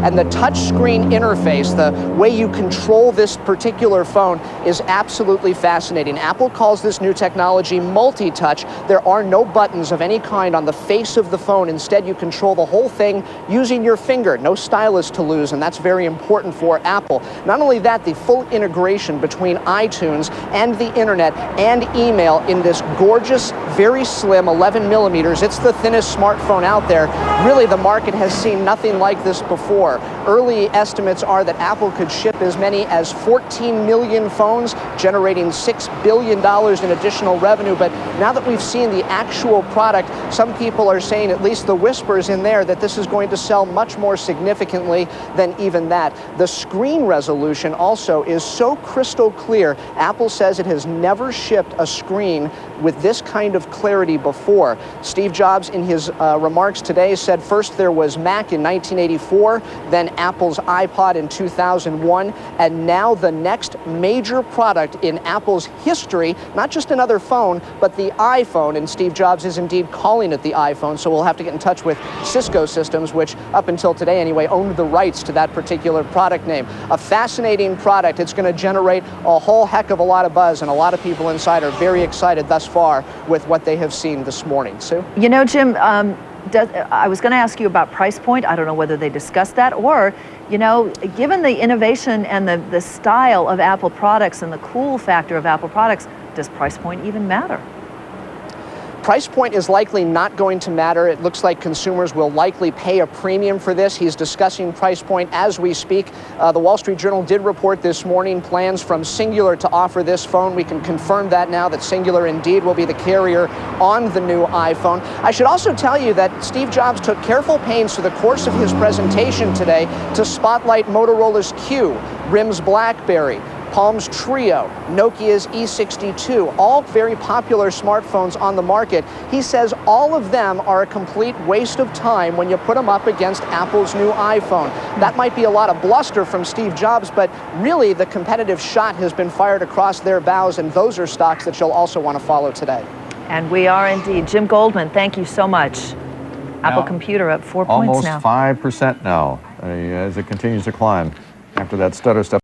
And the touchscreen interface, the way you control this particular phone, is absolutely fascinating. Apple calls this new technology multi-touch. There are no buttons of any kind on the face of the phone. Instead, you control the whole thing using your finger. No stylus to lose, and that's very important for Apple. Not only that, the full integration between iTunes and the internet and email in this gorgeous, very slim 11 millimeters. It's the thinnest smartphone out there. Really, the market has seen nothing like this before. Early estimates are that Apple could ship as many as 14 million phones, generating $6 billion in additional revenue. But now that we've seen the actual product, some people are saying, at least the whispers in there, that this is going to sell much more significantly than even that. The screen resolution also is so crystal clear. Apple says it has never shipped a screen with this kind of clarity before. Steve Jobs, in his remarks today, said first there was Mac in 1984, then Apple's iPod in 2001, and now the next major product in Apple's history, not just another phone, but the iPhone. And Steve Jobs is indeed calling it the iPhone, so we'll have to get in touch with Cisco Systems, which up until today anyway owned the rights to that particular product name. A fascinating product. It's going to generate a whole heck of a lot of buzz, and a lot of people inside are very excited thus far with what they have seen this morning. Sue? You know, Jim, I was going to ask you about price point. I don't know whether they discussed that, or, you know, given the innovation and the style of Apple products and the cool factor of Apple products, does price point even matter? Price point is likely not going to matter. It looks like consumers will likely pay a premium for this. He's discussing price point as we speak. The Wall Street Journal did report this morning plans from Singular to offer this phone. We can confirm that now, that Singular indeed will be the carrier on the new iPhone. I should also tell you that Steve Jobs took careful pains through the course of his presentation today to spotlight Motorola's Q, RIM's BlackBerry, Palm's Trio, Nokia's E62, all very popular smartphones on the market. He says all of them are a complete waste of time when you put them up against Apple's new iPhone. That might be a lot of bluster from Steve Jobs, but really the competitive shot has been fired across their bows, and those are stocks that you'll also want to follow today. And we are indeed. Jim Goldman, thank you so much. Apple Computer up 4 points now. Almost 5% now as it continues to climb after that stutter step.